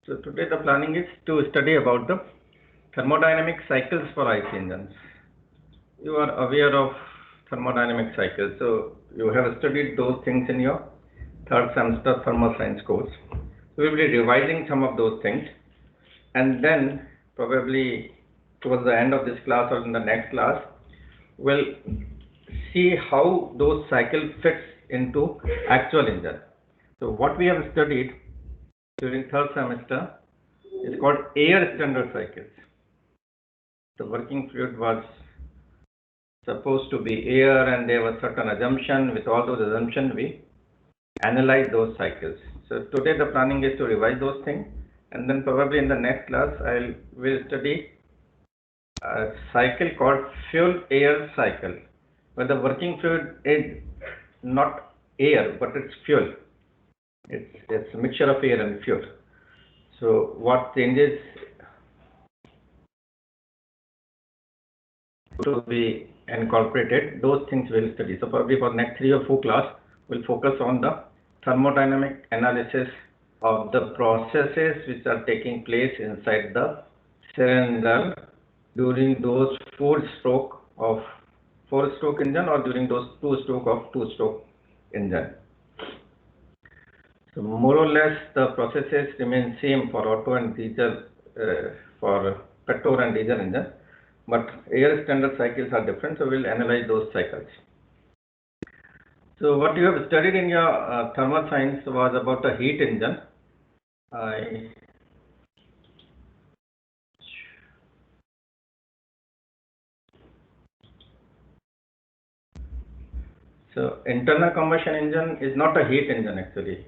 So today the planning is to study about the thermodynamic cycles for IC engines. You are aware of thermodynamic cycles, so you have studied those things in your third semester thermal science course. So we will be revising some of those things, and then probably towards the end of this class or in the next class, we'll see how those cycles fits into actual engine. So what we have studied during third semester is called air standard cycles. The working fluid was supposed to be air, and there was certain assumption. With all those assumptions, we analyze those cycles. So today the planning is to revise those things, and then probably in the next class will study a cycle called fuel air cycle, where the working fluid is not air but it's fuel. It's a mixture of air and fuel. So what changes to be incorporated, those things we'll study. So probably for next 3 or 4 class, we'll focus on the thermodynamic analysis of the processes which are taking place inside the cylinder during those 4-stroke engine or during those 2-stroke engine. So more or less the processes remain same for auto and diesel, for petrol and diesel engine, but air standard cycles are different, so we'll analyze those cycles. So what you have studied in your thermal science was about the heat engine. So internal combustion engine is not a heat engine actually,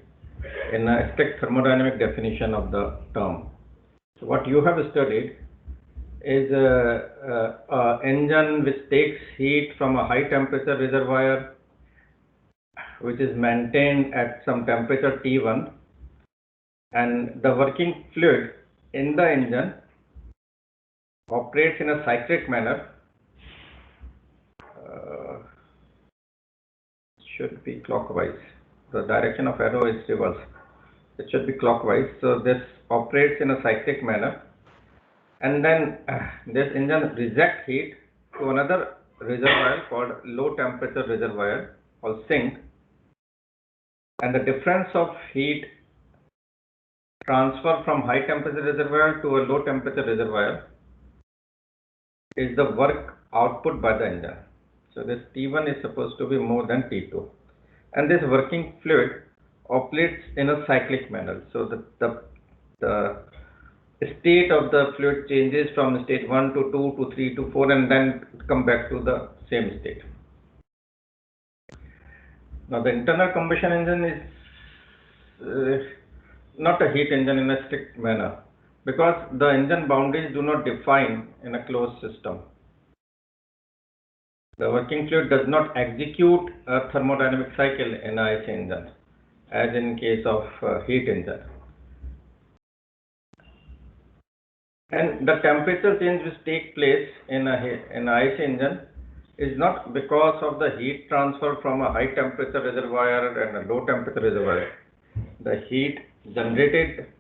in a strict thermodynamic definition of the term. So what you have studied is a engine which takes heat from a high temperature reservoir, which is maintained at some temperature T1, and the working fluid in the engine operates in a cyclic manner. Should be clockwise. The direction of arrow is reverse. It should be clockwise. So this operates in a cyclic manner, and then this engine rejects heat to another reservoir called low temperature reservoir or sink, and the difference of heat transfer from high temperature reservoir to a low temperature reservoir is the work output by the engine. So this T1 is supposed to be more than T2, and this working fluid operates in a cyclic manner. So the state of the fluid changes from state 1 to 2 to 3 to 4, and then come back to the same state. Now the internal combustion engine is not a heat engine in a strict manner, because the engine boundaries do not define in a closed system. The working fluid does not execute a thermodynamic cycle in a IC engine, as in case of heat engine. And the temperature change which takes place in an IC engine is not because of the heat transfer from a high temperature reservoir and a low temperature reservoir. The heat generated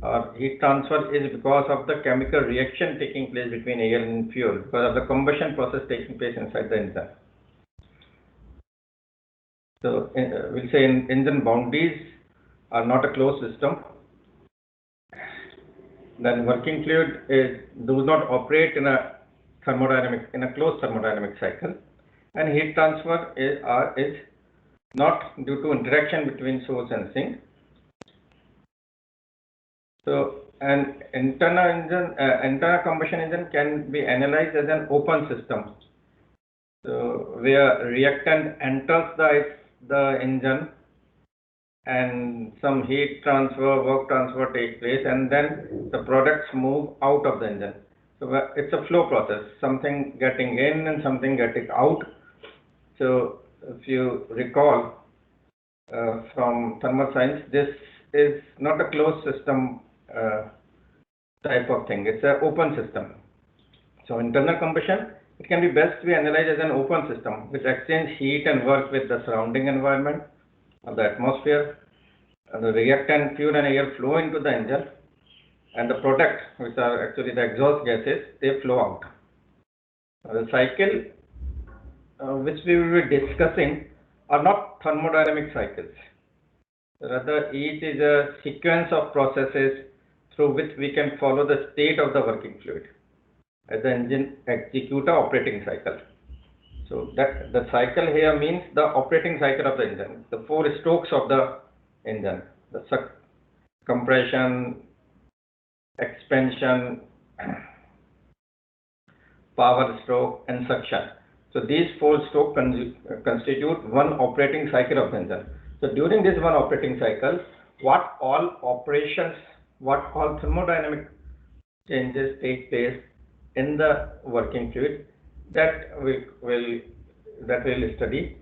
or heat transfer is because of the chemical reaction taking place between air and fuel, because of the combustion process taking place inside the engine. So we'll say engine boundaries are not a closed system. Then working fluid does not operate in a closed thermodynamic cycle, and heat transfer is not due to interaction between source and sink. So an internal combustion engine can be analyzed as an open system, so where reactant enters the engine and some heat transfer, work transfer takes place, and then the products move out of the engine. So it's a flow process, something getting in and something getting out. So if you recall from thermal science, this is not a closed system type of thing. It's an open system. So internal combustion, it can be best be analyzed as an open system which exchange heat and work with the surrounding environment or the atmosphere, the reactant fuel and air flow into the engine, and the product, which are actually the exhaust gases, they flow out. The cycle which we will be discussing are not thermodynamic cycles. Rather, each is a sequence of processes through which we can follow the state of the working fluid as the engine execute a operating cycle. So that the cycle here means the operating cycle of the engine, the 4 strokes of the engine, the compression, expansion, power stroke, and suction. So these 4 strokes constitute one operating cycle of the engine. So during this one operating cycle, what all operations, what all thermodynamic changes take place in the working fluid, that we will study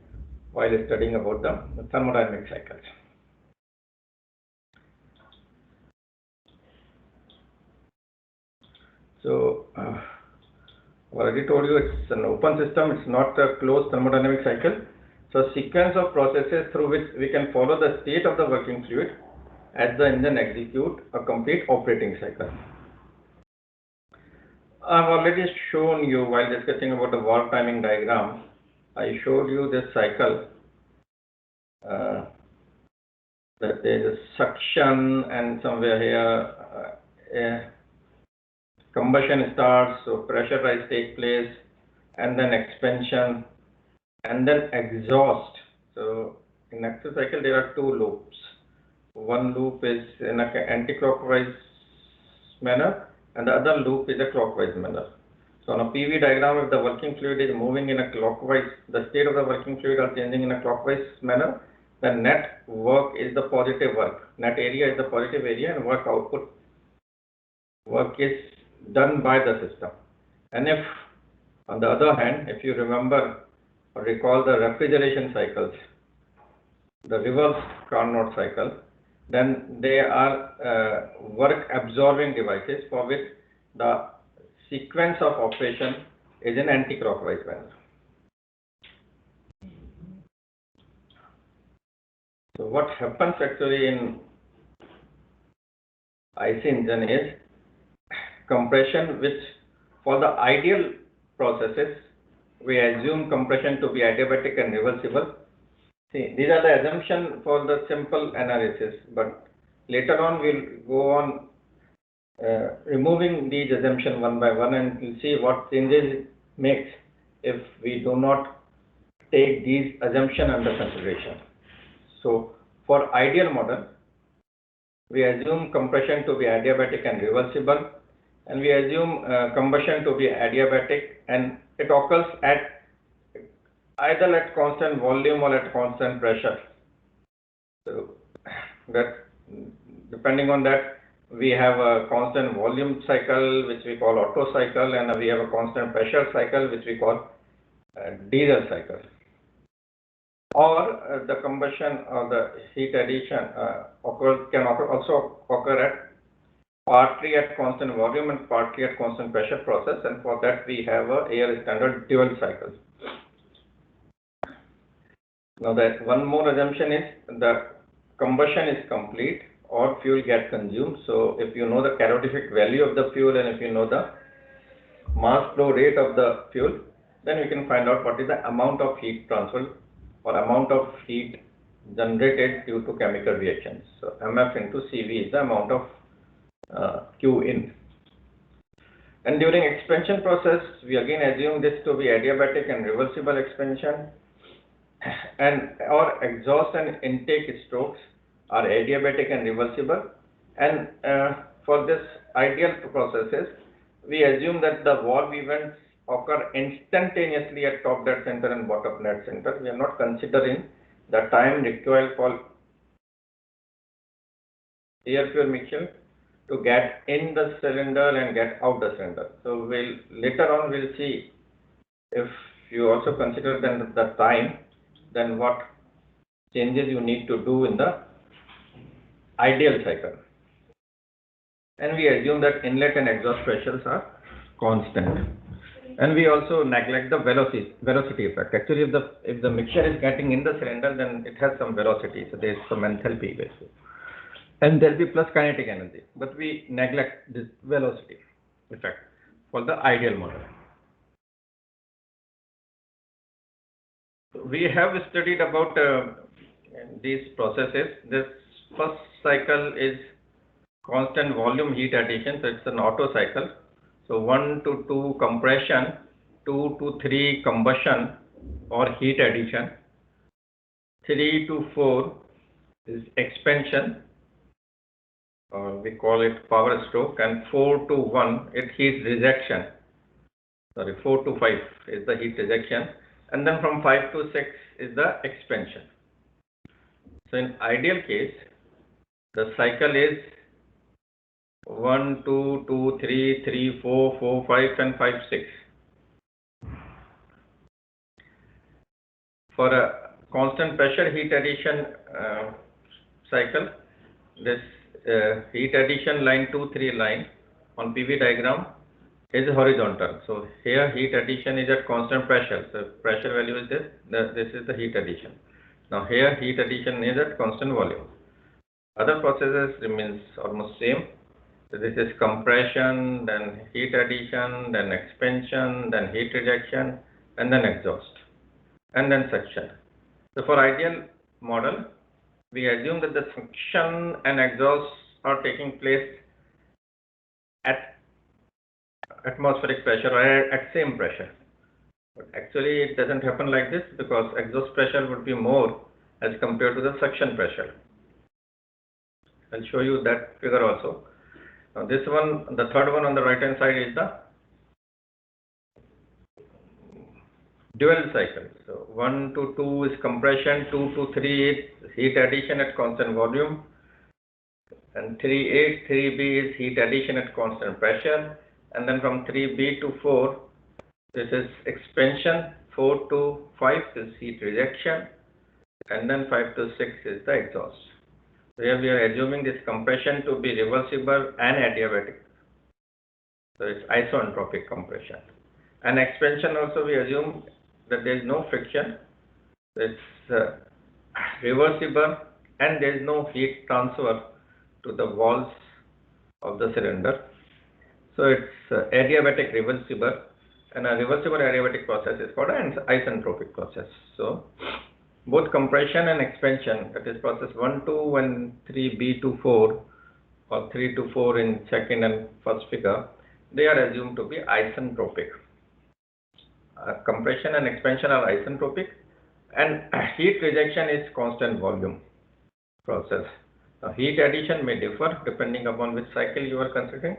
while studying about the thermodynamic cycles. So already told you it's an open system, it's not a closed thermodynamic cycle. So sequence of processes through which we can follow the state of the working fluid as the engine execute a complete operating cycle. I've already shown you while discussing about the valve timing diagram. I showed you this cycle that there is a suction and somewhere here combustion starts, so pressure rise takes place, and then expansion, and then exhaust. So in actual cycle there are 2 loops. One loop is in an anti-clockwise manner, and the other loop is a clockwise manner. So on a PV diagram, if the working fluid is moving in a clockwise, the state of the working fluid are changing in a clockwise manner, then net work is the positive work. Net area is the positive area, and work output work is done by the system. And if, on the other hand, if you remember or recall the refrigeration cycles, the reverse Carnot cycle, then they are work absorbing devices for which the sequence of operation is in anti-clockwise manner. So what happens actually in IC engine is compression, which for the ideal processes we assume compression to be adiabatic and reversible. See, these are the assumptions for the simple analysis, but later on we'll go on removing these assumptions one by one, and we'll see what changes it makes if we do not take these assumptions under consideration. So for ideal model, we assume compression to be adiabatic and reversible, and we assume combustion to be adiabatic, and it occurs at either at constant volume or at constant pressure. So that, depending on that, we have a constant volume cycle which we call Otto cycle, and we have a constant pressure cycle which we call diesel cycle. Or the combustion or the heat addition can also occur at partly at constant volume and partly at constant pressure process, and for that we have a air standard dual cycle. Now that one more assumption is the combustion is complete or fuel gets consumed. So if you know the calorific value of the fuel and if you know the mass flow rate of the fuel, then you can find out what is the amount of heat transfer or amount of heat generated due to chemical reactions. So MF into CV is the amount of Q in. And during expansion process, we again assume this to be adiabatic and reversible expansion, and our exhaust and intake strokes are adiabatic and reversible. And for this ideal processes, we assume that the valve events occur instantaneously at top dead center and bottom dead center. We are not considering the time required for air fuel mixture to get in the cylinder and get out the cylinder. So later on we'll see if you also consider then the time, then what changes you need to do in the ideal cycle. And we assume that inlet and exhaust pressures are constant. And we also neglect the velocity effect. Actually, if the mixture is getting in the cylinder, then it has some velocity. So there is some enthalpy basically. and there will be plus kinetic energy, but we neglect this velocity effect for the ideal model. We have studied about these processes. This first cycle is constant volume heat addition, so it's an Otto cycle. So 1 to 2 compression, 2 to 3 combustion or heat addition, 3 to 4 is expansion, or we call it power stroke, and 4 to 1 it heat rejection. Sorry, 4 to 5 is the heat rejection, and then from 5 to 6 is the expansion. So in ideal case, the cycle is 1, 2, 2, 3, 3, 4, 4, 5, and 5, 6. For a constant pressure heat addition cycle, this heat addition line 2, 3 line on PV diagram is horizontal. So here heat addition is at constant pressure. So pressure value is this. This is the heat addition. Now here heat addition is at constant volume. Other processes remains almost same. So this is compression, then heat addition, then expansion, then heat rejection, and then exhaust, and then suction. So for ideal model, we assume that the suction and exhaust are taking place at atmospheric pressure or at same pressure. But actually it doesn't happen like this, because exhaust pressure would be more as compared to the suction pressure. I'll show you that figure also. Now this one, the third one on the right hand side, is the dual cycle. So 1 to 2 is compression, 2 to 3 is heat addition at constant volume, and 3A, 3B is heat addition at constant pressure, and then from 3B to 4 this is expansion, 4 to 5 is heat rejection, and then 5 to 6 is the exhaust. Here we are assuming this compression to be reversible and adiabatic. So it's isoentropic compression. And expansion also we assume that there is no friction. It's reversible and there is no heat transfer to the walls of the cylinder. So it's adiabatic reversible, and a reversible adiabatic process is called an isentropic process. So both compression and expansion, that is process 1 to and 3B to 4 or 3 to 4 in second and first figure, they are assumed to be isentropic. Compression and expansion are isentropic, and heat rejection is constant volume process. Now, heat addition may differ depending upon which cycle you are considering.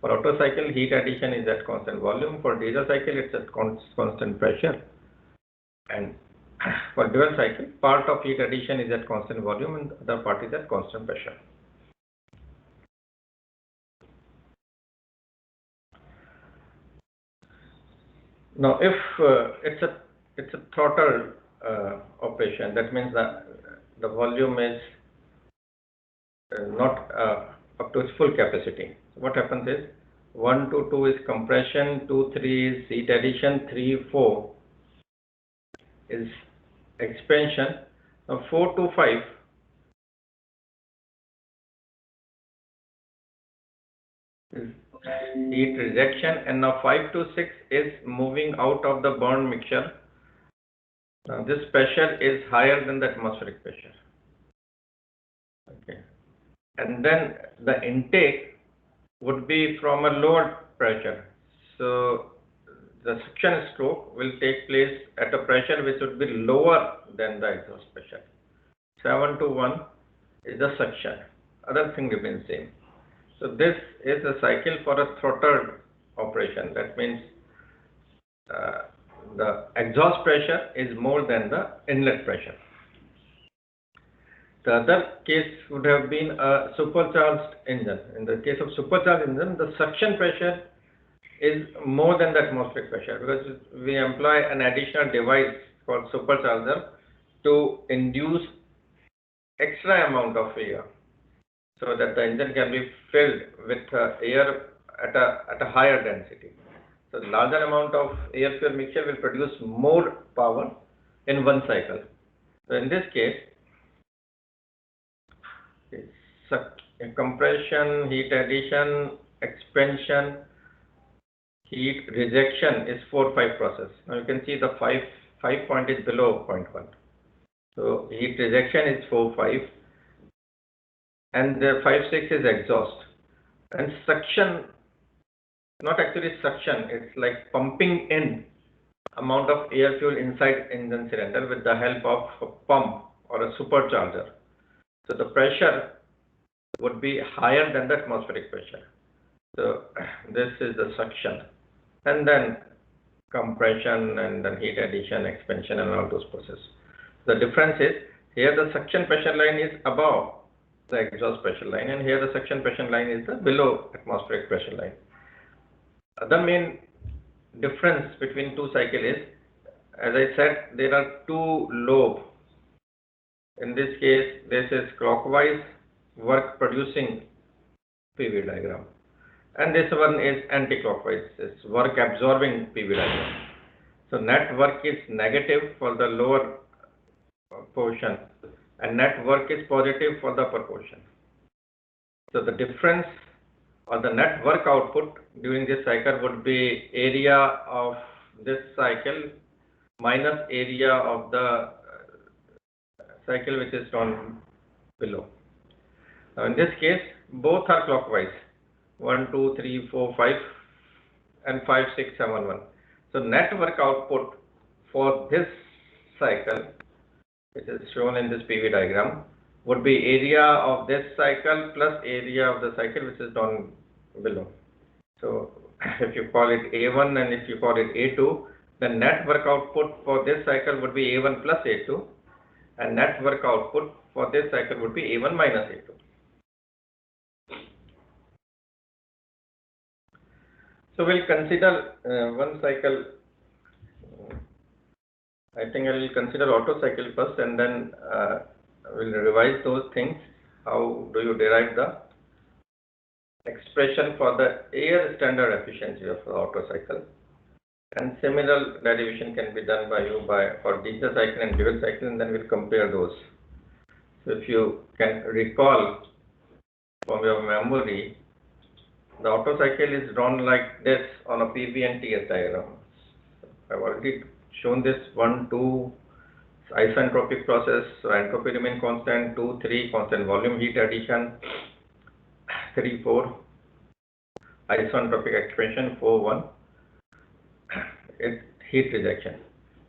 For Otto cycle, heat addition is at constant volume. For diesel cycle, it's at constant pressure. And for dual cycle, part of heat addition is at constant volume and the other part is at constant pressure. Now, if it's a throttle operation, that means that the volume is not up to its full capacity. So what happens is 1 to 2 is compression, 2, 3 is heat addition, 3, 4 is expansion. Now 4 to 5 is heat rejection, and now 5 to 6 is moving out of the bond mixture. Now this pressure is higher than the atmospheric pressure. Okay, and then the intake would be from a lower pressure. So the suction stroke will take place at a pressure which would be lower than the exhaust pressure. 7 to 1 is the suction. Other thing remains same. So this is a cycle for a throttled operation. That means the exhaust pressure is more than the inlet pressure. The other case would have been a supercharged engine. In the case of supercharged engine, the suction pressure is more than the atmospheric pressure, because we employ an additional device called supercharger to induce extra amount of air, so that the engine can be filled with air at a higher density. So the larger amount of air fuel mixture will produce more power in one cycle. So in this case, compression, heat addition, expansion, heat rejection is 4-5 process. Now you can see the 5 point is below 0.1. So heat rejection is 4-5, and the 5-6 is exhaust. And suction, not actually suction, it's like pumping in amount of air fuel inside engine cylinder with the help of a pump or a supercharger. So the pressure would be higher than the atmospheric pressure. So this is the suction, and then compression, and then heat addition, expansion, and all those processes. The difference is here the suction pressure line is above the exhaust pressure line, and here the suction pressure line is the below atmospheric pressure line. The main difference between two cycles is, as I said, there are two lobes. In this case, this is clockwise work producing PV diagram, and this one is anti-clockwise, it's work absorbing PV diagram. So net work is negative for the lower portion, and net work is positive for the upper portion. So the difference or the net work output during this cycle would be area of this cycle minus area of the cycle which is shown below. Now in this case, both are clockwise, 1, 2, 3, 4, 5, and 5, 6, 7, 1. So net work output for this cycle, which is shown in this PV diagram, would be area of this cycle plus area of the cycle which is down below. So if you call it A1 and if you call it A2, the net work output for this cycle would be A1 plus A2, and net work output for this cycle would be A1 minus A2. So we'll consider one cycle. I think I will consider Otto cycle first, and then we'll revise those things. How do you derive the expression for the air standard efficiency of the Otto cycle? And similar derivation can be done by you for diesel cycle and dual cycle, and then we'll compare those. So if you can recall from your memory, the Otto cycle is drawn like this on a PV and TS diagram. I've already shown this 1, 2 isentropic process, so entropy remain constant, 2, 3 constant volume heat addition, 3, 4 isentropic expansion, 4, 1 heat rejection.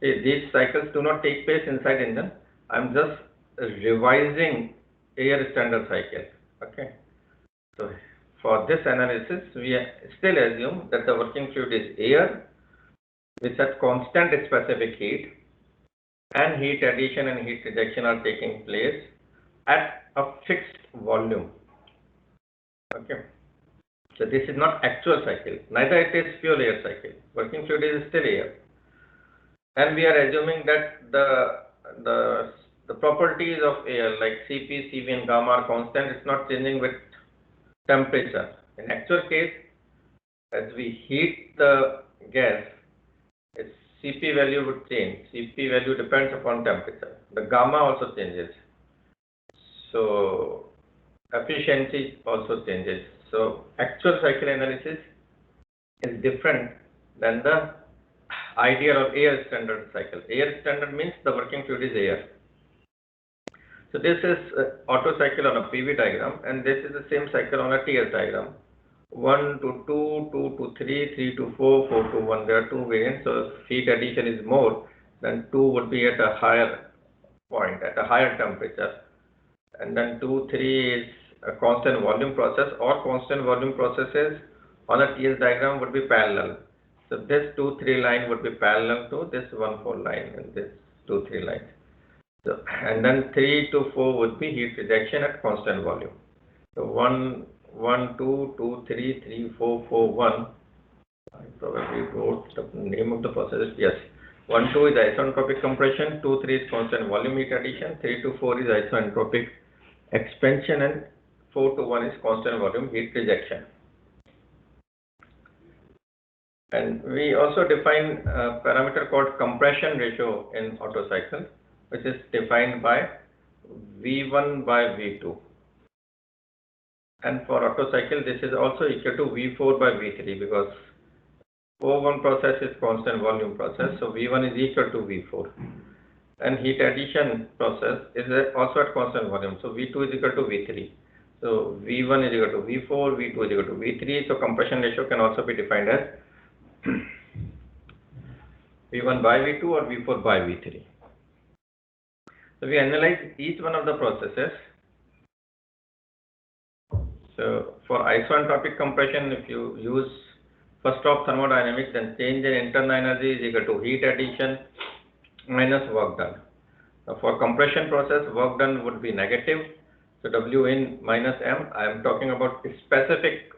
These cycles do not take place inside engine. I'm just revising air standard cycle. Okay. So for this analysis, we still assume that the working fluid is air which has constant specific heat, and heat addition and heat rejection are taking place at a fixed volume. Okay. So this is not actual cycle, neither it is pure air cycle. Working fluid is still air, and we are assuming that the properties of air like Cp, Cv, and gamma are constant. It's not changing with temperature. In actual case, as we heat the gas, its Cp value would change. Cp value depends upon temperature. The gamma also changes. So efficiency also changes. So actual cycle analysis is different than the idea of air standard cycle. Air standard means the working fluid is air. So this is Otto cycle on a PV diagram, and this is the same cycle on a TS diagram. 1 to 2, 2 to 3, 3 to 4, 4 to 1. There are two variants. So if heat addition is more, then 2 would be at a higher point, at a higher temperature. And then 2, 3 is a constant volume process, or constant volume processes on a TS diagram would be parallel. So this 2, 3 line would be parallel to this 1, 4 line, and this 2, 3 lines. So, and then 3 to 4 would be heat rejection at constant volume. So 1, 2, 2, 3, 3, 4, 4, 1. I probably wrote the name of the process. Yes. 1, 2 is isentropic compression, 2, 3 is constant volume heat addition, 3 to 4 is isentropic expansion, and 4 to 1 is constant volume heat rejection. And we also define a parameter called compression ratio in Otto cycle, which is defined by V1 by V2. And for Otto cycle, this is also equal to V4 by V3 because O1 process is constant volume process, so V1 is equal to V4. And heat addition process is also at constant volume, so V2 is equal to V3. So V1 is equal to V4, V2 is equal to V3, so compression ratio can also be defined as V1 by V2 or V4 by V3. So we analyze each one of the processes. So for isentropic compression, if you use first of thermodynamics, then change in internal energy is equal to heat addition minus work done. Now for compression process, work done would be negative. So W in minus M, I am talking about specific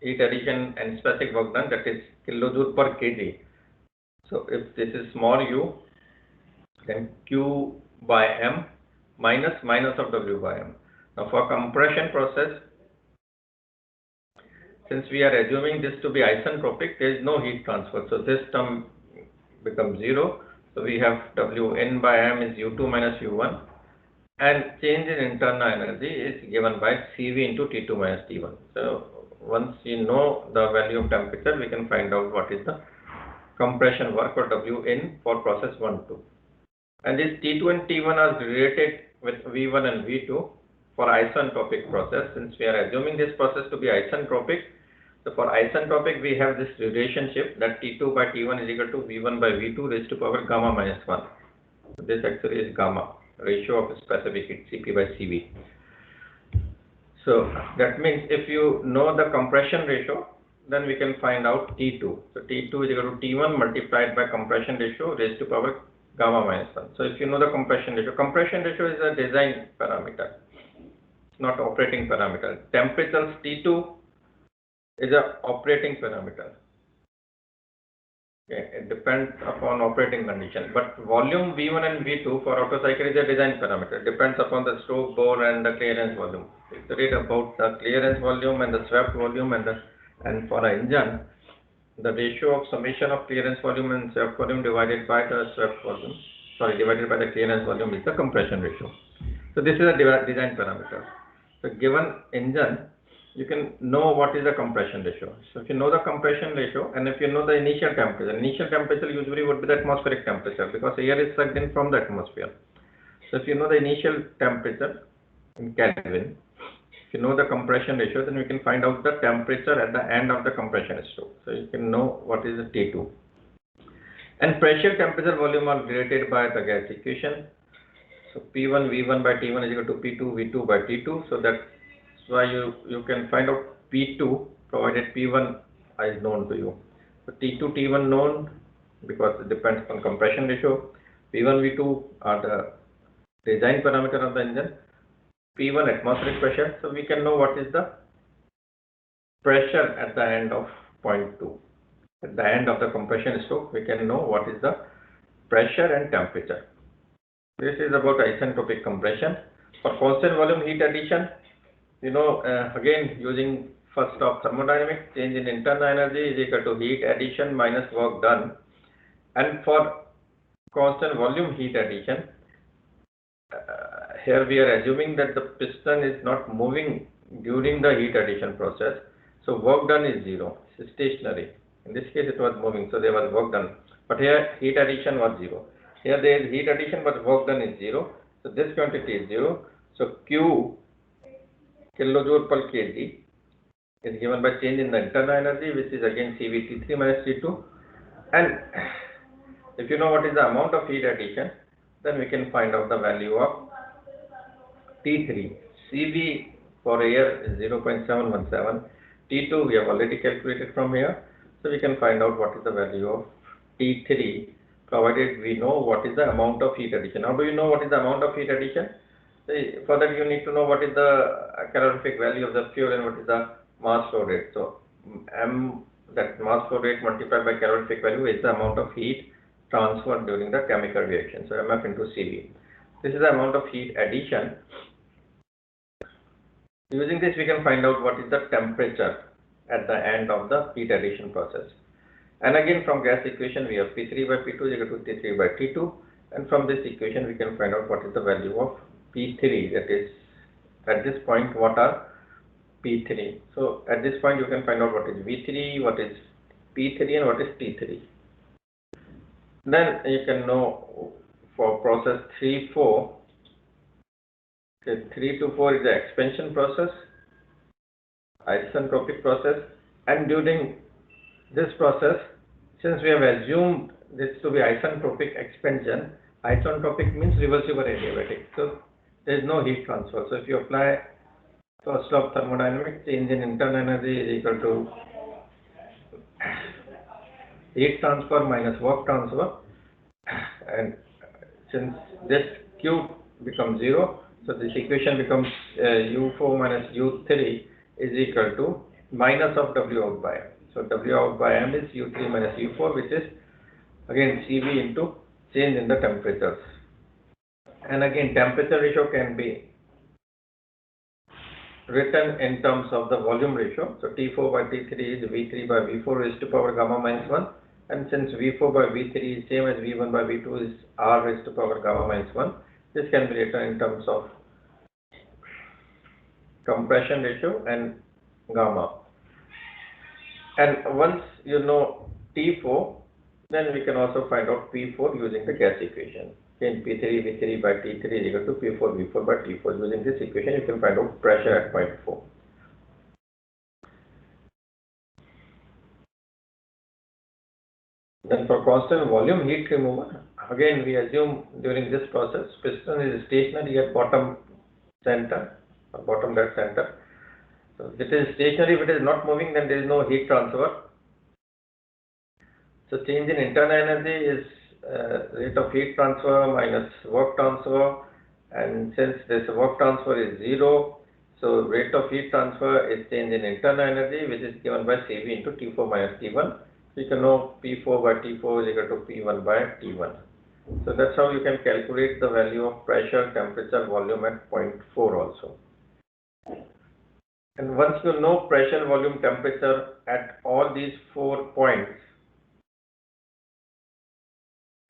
heat addition and specific work done, that is kilojoule per kg. So if this is small u, then Q by M minus of W by M. Now for compression process, since we are assuming this to be isentropic, there is no heat transfer. So this term becomes 0. So we have Wn by M is U2 minus U1. And change in internal energy is given by Cv into T2 minus T1. So once you know the value of temperature, we can find out what is the compression work or Wn for process 1, 2. And this T2 and T1 are related with V1 and V2 for isentropic process. Since we are assuming this process to be isentropic, so for isentropic we have this relationship that T2 by T1 is equal to V1 by V2 raised to power gamma minus 1. So this actually is gamma, ratio of specific heat, Cp by Cv. So that means if you know the compression ratio, then we can find out T2. So T2 is equal to T1 multiplied by compression ratio raised to power gamma minus 1. So if you know the compression ratio is a design parameter, not operating parameter. Temperature T2 is a operating parameter. Okay, it depends upon operating condition. But volume V1 and V2 for Otto cycle is a design parameter. It depends upon the stroke bore and the clearance volume. If you read about the clearance volume and the swept volume and for an engine, the ratio of summation of clearance volume and swept volume divided by the divided by the clearance volume is the compression ratio. So this is a design parameter. So given engine, you can know what is the compression ratio. So if you know the compression ratio and if you know the initial temperature usually would be the atmospheric temperature because air is sucked in from the atmosphere. So if you know the initial temperature in Kelvin, if you know the compression ratio, then we can find out the temperature at the end of the compression stroke. So you can know what is the T2. And pressure, temperature, volume are related by the gas equation. So P1 V1 by T1 is equal to P2 V2 by T2. So that's why you can find out P2 provided P1 is known to you. So T2 T1 known because it depends on compression ratio. P1 V2 are the design parameter of the engine. P1 atmospheric pressure, so we can know what is the pressure at the end of point 2. At the end of the compression stroke, we can know what is the pressure and temperature. This is about isentropic compression. For constant volume heat addition, again using first of thermodynamics, change in internal energy is equal to heat addition minus work done. And for constant volume heat addition, here we are assuming that the piston is not moving during the heat addition process. So work done is 0, it's stationary. In this case it was moving, so there was work done. But here heat addition was 0. Here there is heat addition but work done is 0. So this quantity is 0. So Q kilojoule per kg is given by change in the internal energy, which is again CvT3 minus T2. And if you know what is the amount of heat addition, then we can find out the value of T3. Cv for air is 0.717. T2 we have already calculated from here. So we can find out what is the value of T3 provided we know what is the amount of heat addition. How do you know what is the amount of heat addition? For that you need to know what is the calorific value of the fuel and what is the mass flow rate. So M, that mass flow rate multiplied by calorific value, is the amount of heat transferred during the chemical reaction. So MF into Cv. This is the amount of heat addition. Using this we can find out what is the temperature at the end of the heat addition process. And again from gas equation we have P3 by P2 is equal to T3 by T2, and from this equation we can find out what is the value of P3, that is at this point what are P3. So at this point you can find out what is V3, what is P3 and what is T3. Then you can know for process 3-4, okay, 3 to 4 is the expansion process, isentropic process, and during this process, since we have assumed this to be isentropic expansion, isentropic means reversible adiabatic, so there is no heat transfer. So if you apply first law of thermodynamics, change in internal energy is equal to heat transfer minus work transfer, and since this Q becomes 0, so this equation becomes U4 minus U3 is equal to minus of W out by M. So W out by M is U3 minus U4, which is again CV into change in the temperatures. And again, temperature ratio can be written in terms of the volume ratio. So T4 by T3 is V3 by V4 raised to power gamma minus 1. And since V4 by V3 is same as V1 by V2 is R raised to power gamma minus 1, this can be written in terms of compression ratio and gamma. And once you know T4, then we can also find out P4 using the gas equation. In P3 V3 by T3 is equal to P4 V4 by T4. Using this equation, you can find out pressure at point 4. Then for constant volume heat removal, again we assume during this process piston is stationary at bottom center or bottom dead center. So if it is stationary, if it is not moving, then there is no heat transfer. So change in internal energy is rate of heat transfer minus work transfer, and since this work transfer is 0, so rate of heat transfer is change in internal energy, which is given by CV into T4 minus T1. So you can know P4 by T4 is equal to P1 by T1. So that's how you can calculate the value of pressure, temperature, volume at point 4 also. And once you know pressure, volume, temperature at all these 4 points,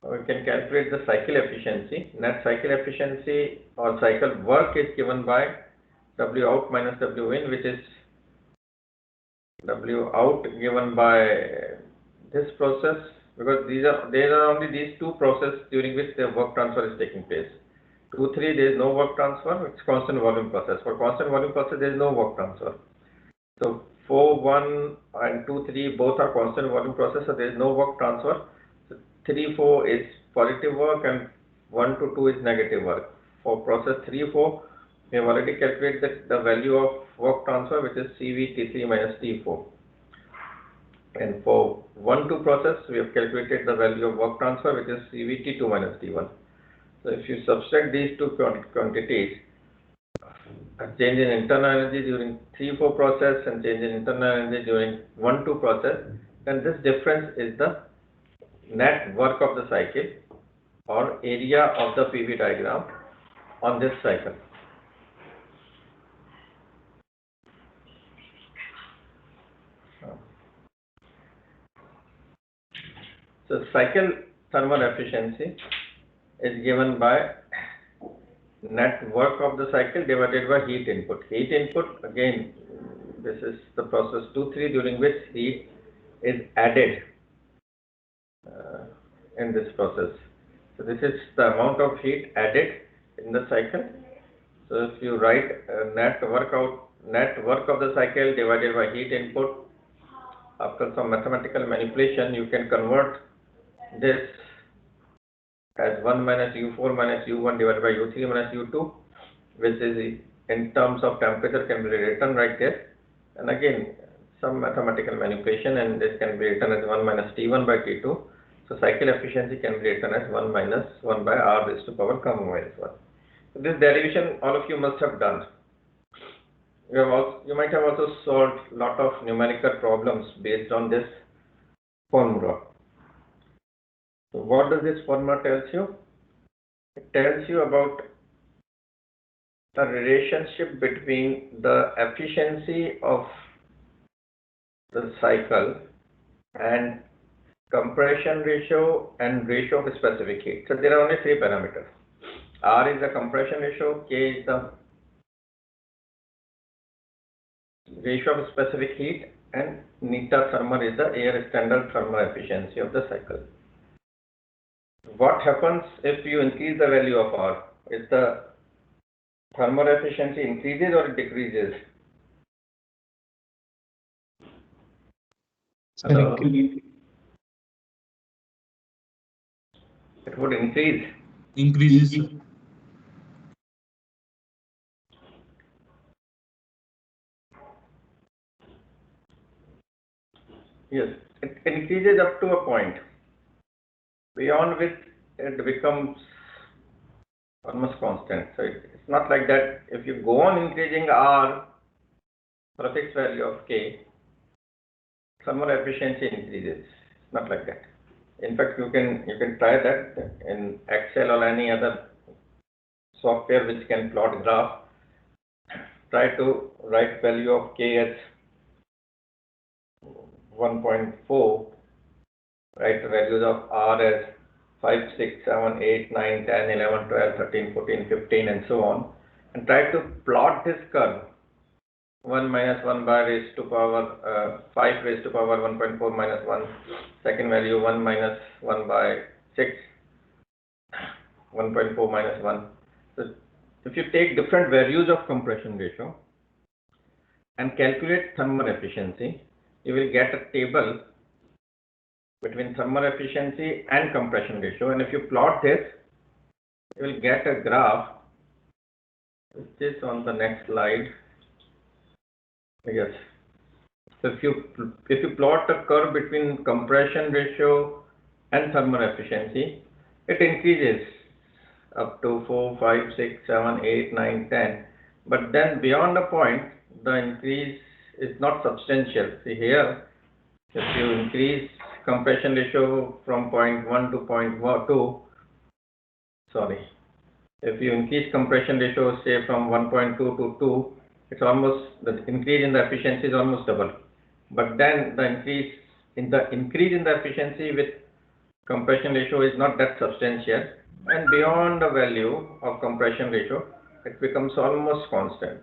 we can calculate the cycle efficiency. Net cycle efficiency or cycle work is given by W out minus W in, which is W out given by this process, because there are only these 2 processes during which the work transfer is taking place. 2, 3 there is no work transfer, it's constant volume process. For constant volume process there is no work transfer. So 4, 1 and 2, 3 both are constant volume process, so there is no work transfer. 3, 4 is positive work and 1 to 2 is negative work. For process 3, 4, we have already calculated the value of work transfer, which is CV T3 minus T4. And for 1, 2 process, we have calculated the value of work transfer, which is CV T2 minus T1. So if you subtract these 2 quantities, a change in internal energy during 3, 4 process and change in internal energy during 1, 2 process, then this difference is the net work of the cycle or area of the PV diagram on this cycle. So cycle thermal efficiency is given by net work of the cycle divided by heat input. Heat input, again, this is the process 2, 3 during which heat is added in this process. So this is the amount of heat added in the cycle. So if you write net work of the cycle divided by heat input, after some mathematical manipulation, you can convert this as 1 minus U4 minus U1 divided by U3 minus U2, which is in terms of temperature can be written right there. And again, some mathematical manipulation, and this can be written as 1 minus T1 by T2. So cycle efficiency can be written as 1 minus 1 by R raised to power gamma minus 1. So this derivation all of you must have done. You might have also solved a lot of numerical problems based on this formula. So what does this formula tells you? It tells you about the relationship between the efficiency of the cycle and compression ratio and ratio of specific heat. So there are only 3 parameters. R is the compression ratio, K is the ratio of specific heat, and neta thermal is the air standard thermal efficiency of the cycle. What happens if you increase the value of R? Is the thermal efficiency increases or it decreases? Hello? It would increase. Increases. Yes, it increases up to a point, beyond which it becomes almost constant. So it's not like that. If you go on increasing R for a fixed value of K, thermal efficiency increases. It's not like that. In fact, you can try that in Excel or any other software which can plot graph. Try to write value of K as 1.4, write the values of R as 5, 6, 7, 8, 9, 10, 11, 12, 13, 14, 15, and so on, and try to plot this curve. 1 minus 1 by raised to power 5 raised to power 1.4 minus 1, second value 1 minus 1 by 6, 1.4 minus 1. So if you take different values of compression ratio and calculate thermal efficiency, you will get a table between thermal efficiency and compression ratio, and if you plot this, you will get a graph which is on the next slide. Yes. So if you plot a curve between compression ratio and thermal efficiency, it increases up to 4, 5, 6, 7, 8, 9, 10. But then beyond a point, the increase is not substantial. See here, if you increase compression ratio from 0.1 to 0.2, sorry, if you increase compression ratio say from 1.2 to 2, it's almost, the increase in the efficiency is almost double. But then the increase in the efficiency with compression ratio is not that substantial, and beyond the value of compression ratio, it becomes almost constant.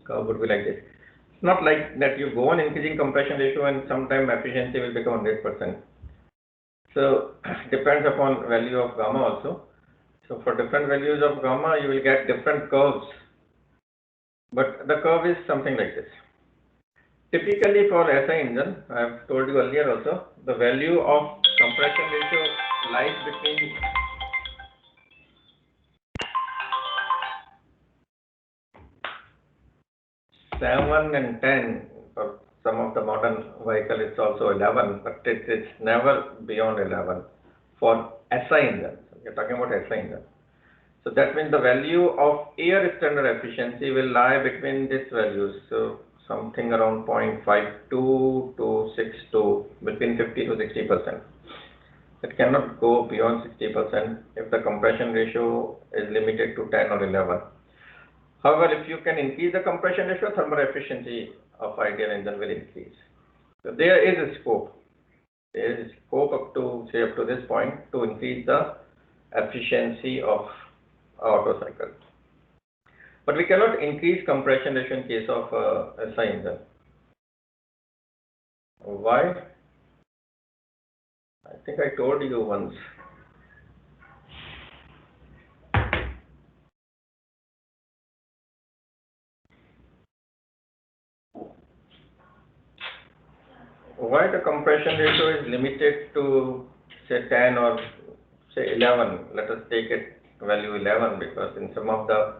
Curve would be like this. It's not like that you go on increasing compression ratio and sometime efficiency will become 100%. So depends upon value of gamma also. So for different values of gamma, you will get different curves. But the curve is something like this. Typically for SI engine, I have told you earlier also, the value of compression ratio lies between 7 and 10. For some of the modern vehicle, it's also 11, but it's never beyond 11 for SI engine. You're talking about SI engine. So that means the value of air standard efficiency will lie between these values. So something around 0.52 to 62, between 50 to 60%. It cannot go beyond 60% if the compression ratio is limited to 10 or 11. However, if you can increase the compression ratio, thermal efficiency of ideal engine will increase. So there is a scope. There is a scope up to this point to increase the efficiency of Otto cycle. But we cannot increase compression ratio in case of SI engine. Why? I think I told you once. Why the compression ratio is limited to say 10 or say 11? Let us take it value 11, because in some of the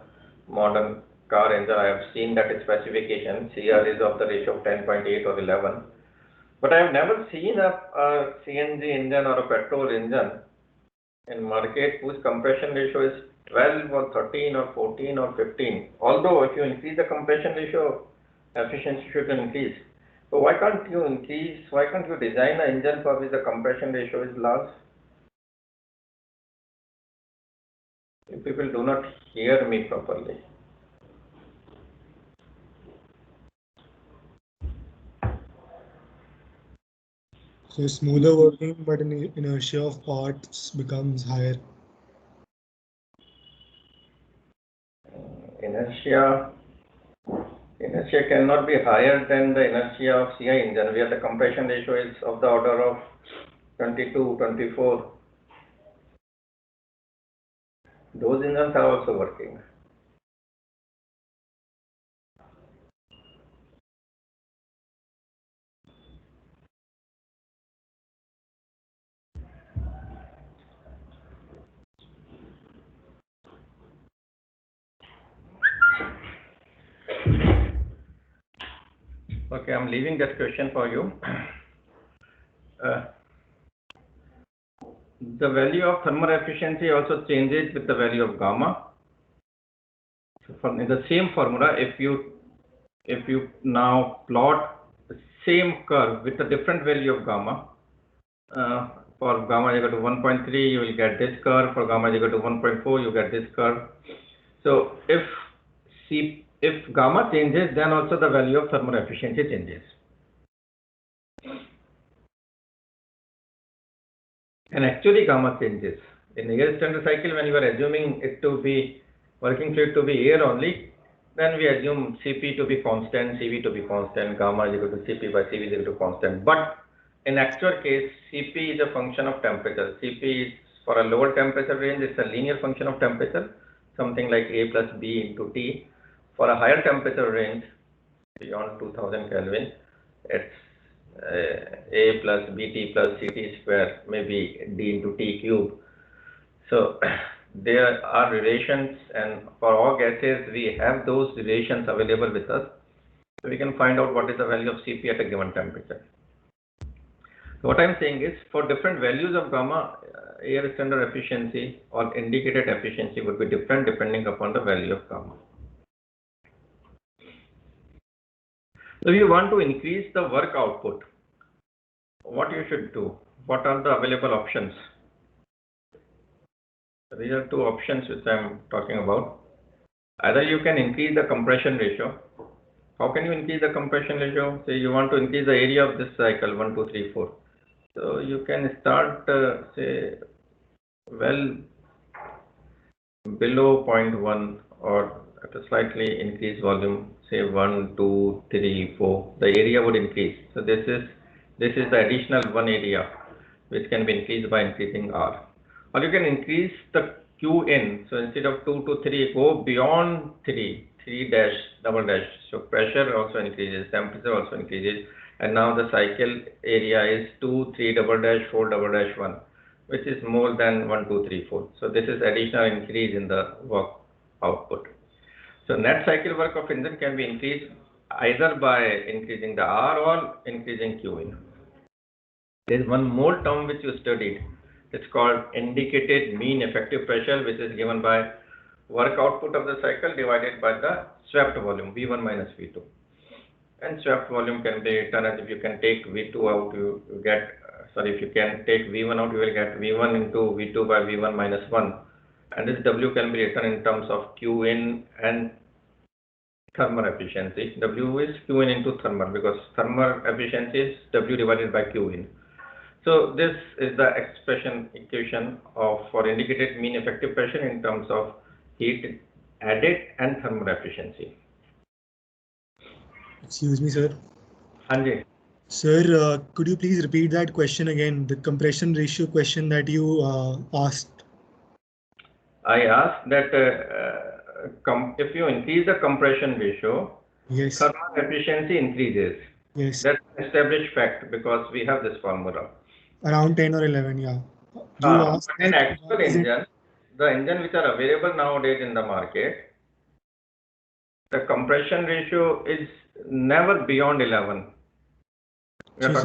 modern car engine I have seen that specification CR is of the ratio of 10.8 or 11. But I have never seen a CNG engine or a petrol engine in market whose compression ratio is 12 or 13 or 14 or 15. Although if you increase the compression ratio, efficiency should increase. So why can't you design an engine for which the compression ratio is large? If people do not hear me properly. So smoother working, but inertia of parts becomes higher. Inertia Inertia cannot be higher than the inertia of CI engine, where the compression ratio is of the order of 22, 24. Those engines are also working. Okay, I'm leaving that question for you. The value of thermal efficiency also changes with the value of gamma. So in the same formula, if you now plot the same curve with a different value of gamma, for gamma is equal to 1.3, you will get this curve. For gamma is equal to 1.4, you get this curve. So if gamma changes, then also the value of thermal efficiency changes. And actually gamma changes. In the air standard cycle, when you are assuming it to be working fluid to be air only, then we assume Cp to be constant, Cv to be constant, gamma is equal to Cp by Cv is equal to constant. But in actual case, Cp is a function of temperature. Cp is for a lower temperature range, it's a linear function of temperature, something like A plus B into T. For a higher temperature range, beyond 2000 Kelvin, it's A plus Bt plus Ct square, maybe D into T cube. So there are relations, and for all gases we have those relations available with us, so we can find out what is the value of Cp at a given temperature. So what I'm saying is, for different values of gamma, air standard efficiency or indicated efficiency would be different depending upon the value of gamma. So if you want to increase the work output, what you should do? What are the available options? These are two options which I am talking about. Either you can increase the compression ratio. How can you increase the compression ratio? Say you want to increase the area of this cycle 1, 2, 3, 4. So you can start say well below 0.1 or at a slightly increased volume, say 1, 2, 3, 4. The area would increase. So this is the additional one area which can be increased by increasing R. Or you can increase the Qin. So instead of 2 to 3, go beyond 3 dash, double dash. So pressure also increases, temperature also increases, and now the cycle area is 2, 3 double dash, 4 double dash 1, which is more than 1, 2, 3, 4. So this is additional increase in the work output. So net cycle work of engine can be increased either by increasing the R or increasing Qin. There is one more term which you studied. It's called indicated mean effective pressure, which is given by work output of the cycle divided by the swept volume, V1 minus V2. And swept volume can be written as, if you can take V2 out, you get, if you can take V1 out, you will get V1 into V2 by V1 minus 1. And this W can be written in terms of Qin and thermal efficiency. W is Qin into thermal, because thermal efficiency is W divided by Qin. So this is the equation for indicated mean effective pressure in terms of heat added and thermal efficiency. Excuse me, sir. Anji. Sir, could you please repeat that question again, the compression ratio question that you asked? I asked that if you increase the compression ratio, yes, thermal efficiency increases. Yes. That's an established fact because we have this formula. Around 10 or 11, yeah. You asked in that actual engine, the engine which are available nowadays in the market, the compression ratio is never beyond 11. So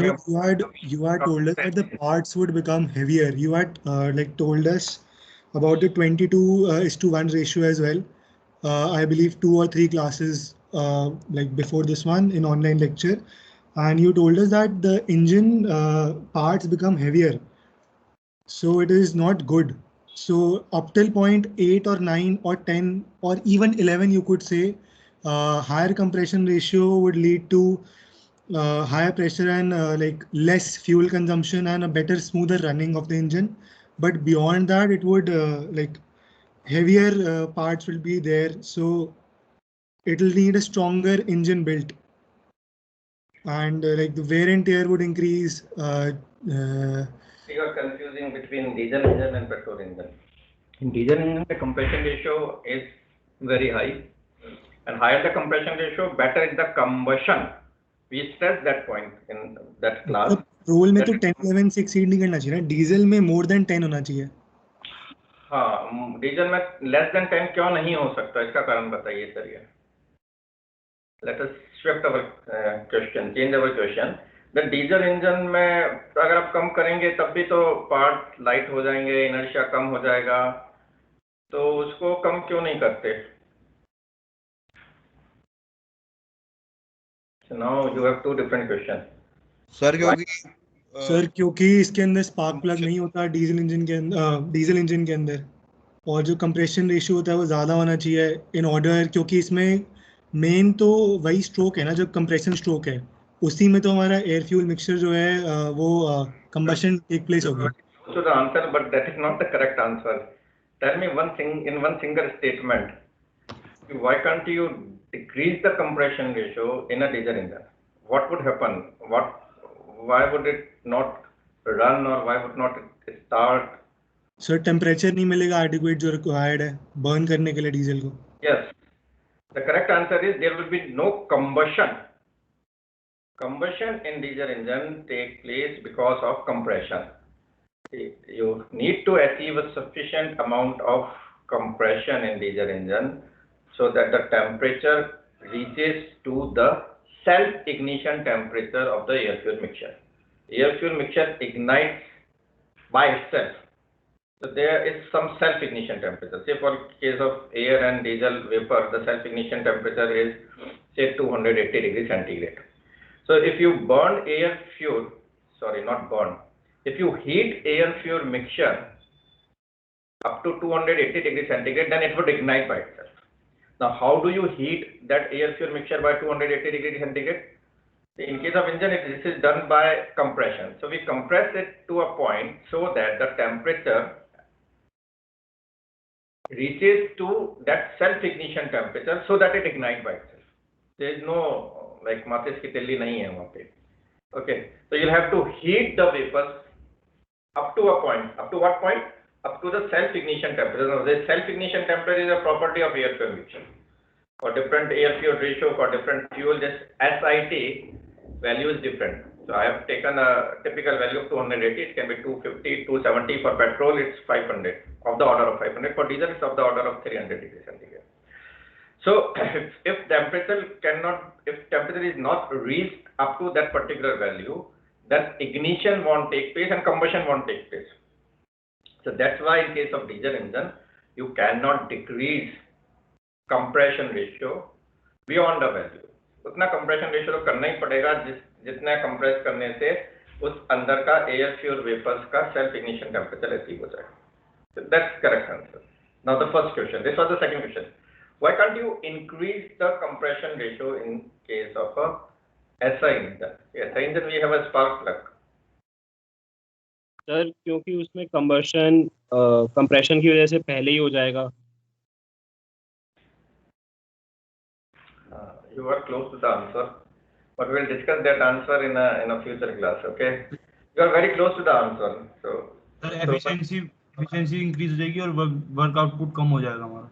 you had told us that the parts would become heavier. You had told us about the 22:1 ratio as well. I believe 2 or 3 classes before this one in online lecture, and you told us that the engine parts become heavier. So it is not good. So up till 0.8 or 9 or 10 or even 11, you could say higher compression ratio would lead to higher pressure and less fuel consumption and a better, smoother running of the engine. But beyond that, it would heavier parts will be there. So it will need a stronger engine built, and like the wear and tear would increase. You are confusing between diesel engine and petrol engine. In diesel engine, the compression ratio is very high, and higher the compression ratio, better is the combustion. We stress that point in that class. Petrol में तो 10-11 से exceed नहीं करना चाहिए ना, diesel में more than 10 होना चाहिए। हाँ, डीजल में लेस देन 10 क्यों नहीं हो सकता, इसका कारण बताइए सर। ये let us shift our question, change our question. The diesel engine में अगर आप कम करेंगे तब भी तो पार्ट लाइट हो जाएंगे, इनर्शिया कम हो जाएगा, तो उसको कम क्यों नहीं करते? So now you have two different questions. Sir क्योंकि इसके अंदर स्पार्क प्लग नहीं होता डीजल इंजन के अंदर, और जो कंप्रेशन रेशियो होता है वो ज़्यादा होना चाहिए इन ऑर्डर, क्योंकि इसमें मेन तो वही स्ट्रोक है ना, जो कंप्रेशन स्ट्रोक है, उसी में तो हमारा एयर फ्यूल मिक्सचर जो है वो कंबशन टेक प्लेस होगा। So the answer, but that is not the correct answer. Tell me one thing in one single statement. Why can't you decrease the compression ratio in a diesel engine? What would happen? Why would it not run, or why would not it start? Sir temperature नहीं मिलेगा adequate जो required है burn करने के लिए diesel को। Yes, the correct answer is there will be no combustion. Combustion in diesel engine take place because of compression. You need to achieve a sufficient amount of compression in diesel engine so that the temperature reaches to the self-ignition temperature of the air fuel mixture. Air fuel mixture ignites by itself. So there is some self-ignition temperature. Say for case of air and diesel vapor, the self-ignition temperature is say 280 degrees centigrade. So if you burn air fuel, sorry, not burn, if you heat air fuel mixture up to 280 degrees centigrade, then it would ignite by itself. Now, how do you heat that air fuel mixture by 280 degrees centigrade? In case of engine, this is done by compression. So we compress it to a point so that the temperature reaches to that self-ignition temperature so that it ignites by itself. There is no like matis ki tilli nahi hai wahan pe. Okay, so you'll have to heat the vapors up to a point. Up to what point? Up to the self-ignition temperature. Now, the self-ignition temperature is a property of air fuel mixture. For different air fuel ratio, for different fuel, this SIT value is different. So I have taken a typical value of 280. It can be 250, 270. For petrol, it's 500, of the order of 500. For diesel, it's of the order of 300 degrees centigrade. So if temperature is not reached up to that particular value, then ignition won't take place and combustion won't take place. So that's why in case of diesel engine, you cannot decrease compression ratio beyond a value. उतना compression ratio तो करना ही पड़ेगा जितना compress करने से उस अंदर का air fuel vapors का self ignition temperature achieve हो जाएगा. So that's correct answer. Now the first question. This was the second question. Why can't you increase the compression ratio in case of a SI engine? SI engine we have a spark plug. Sir क्योंकि उसमें compression की वजह से पहले ही हो जाएगा। You are close to the answer, but we'll discuss that answer in a future class. Okay, you are very close to the answer. So efficiency increase हो जाएगी और वर्क आउटपुट कम हो जाएगा हमारा।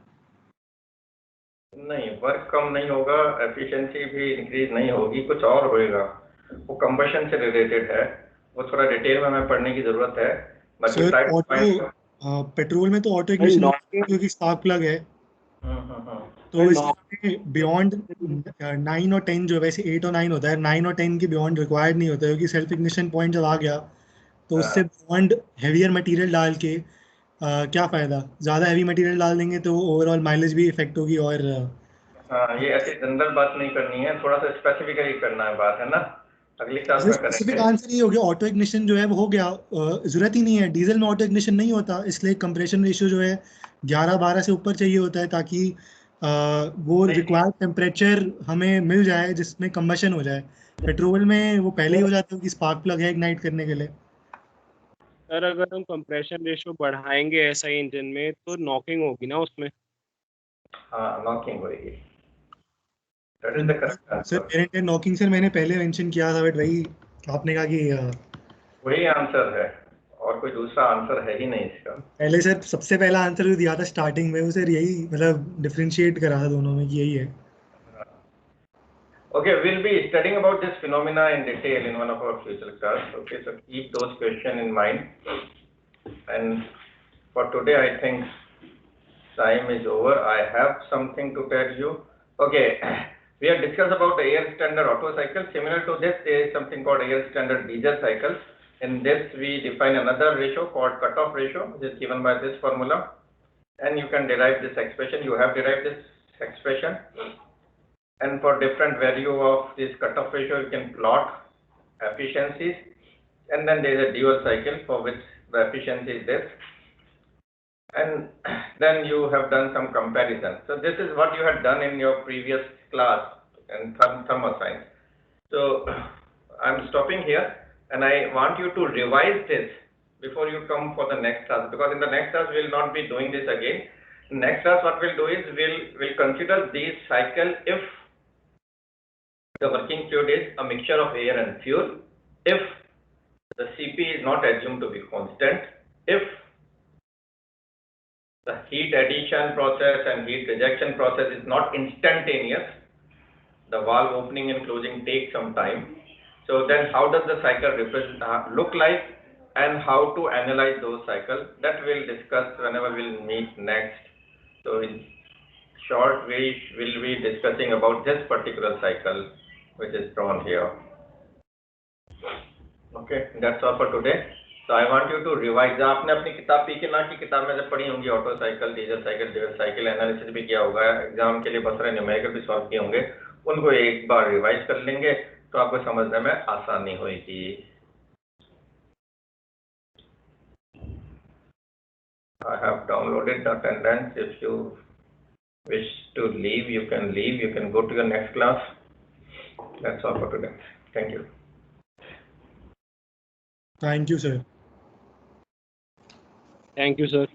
नहीं, वर्क कम नहीं होगा, एफिशिएंसी भी इंक्रीज नहीं होगी, कुछ और होएगा। वो कंबशन से रिलेटेड है, वो थोड़ा डिटेल में हमें पढ़ने की जरूरत है। पेट्रोल में तो ऑटो इग्निशन क्योंकि स्पार्क प्लग है, तो इसमें बियॉन्ड 9 और 10 जो वैसे 8 और 9 होता है, 9 और 10 के बियॉन्ड रिक्वायर्ड नहीं होता, क्योंकि सेल्फ इग्निशन पॉइंट जब आ गया तो उससे बियॉन्ड हैवियर मटेरियल डाल के क्या फायदा। ज़्यादा हैवी मटेरियल डाल देंगे तो ओवरऑल माइलेज भी इफेक्ट होगी। और ये ऐसी जनरल बात नहीं करनी है, थोड़ा सा स्पेसिफिकली करना है बात, है ना। अगली क्लास में करेंगे। स्पेसिफिक आंसर ये हो गया, ऑटो इग्निशन जो है वो हो गया, जरूरत ही नहीं है। डीजल में ऑटो इग्निशन नहीं होता, इसलिए कंप्रेशन रेशियो जो है 11-12 से ऊपर चाहिए होता है, ताकि वो रिक्वायर्ड टेम्परेचर हमें मिल जाए जिसमें कंबशन हो जाए। पेट्रोल में वो पहले ही हो जाता है कि स्पार्क प्लग है इग्नाइट करने के लिए। सर अगर हम कंप्रेशन रेशियो बढ़ाएंगे एसआई इंजन में तो नॉकिंग होगी ना उसमें। हाँ, नॉकिंग होगी। That is the correct sir answer. Parent and knocking sir मैंने पहले मेंशन किया था, बट वही आपने कहा कि वही आंसर है और कोई दूसरा आंसर है ही नहीं इसका. पहले सर सबसे पहला आंसर जो दिया था स्टार्टिंग में वो सर यही मतलब डिफरेंशिएट करा था दोनों में कि यही है. Okay, we'll be studying about this phenomena in detail in one of our future class. Okay, so keep those questions in mind. And for today, I think time is over. I have something to tell you. Okay, we have discussed about the air standard Otto cycle. Similar to this, there is something called air standard Beezer cycle. In this, we define another ratio called cutoff ratio, which is given by this formula. And you can derive this expression. You have derived this expression. And for different value of this cutoff ratio, you can plot efficiencies. And then there is a dual cycle for which the efficiency is this. And then you have done some comparison. So this is what you had done in your previous class in thermal science. So I'm stopping here, and I want you to revise this before you come for the next class, because in the next class we will not be doing this again. Next class what we'll do is we'll consider these cycle if the working fluid is a mixture of air and fuel, if the Cp is not assumed to be constant, if the heat addition process and heat rejection process is not instantaneous, the valve opening and closing takes some time. So then how does the cycle look like, and how to analyze those cycles? That we'll discuss whenever we'll meet next. So in short, we will be discussing about this particular cycle which is drawn here. Okay, that's all for today. So I want you to revise. आपने अपनी किताब पीकेना की किताब में से पढ़ी होंगी, auto cycle, diesel cycle, dual cycle, analysis भी किया होगा, एग्जाम के लिए बस रहे न्यूमेरिकल भी सॉल्व किए होंगे, उनको एक बार रिवाइज कर लेंगे तो आपको समझने में आसानी होगी. I have downloaded the attendance. If you wish to leave, you can leave. You can go to your next class. That's all for today. Thank you. Thank you, sir. Thank you, sir.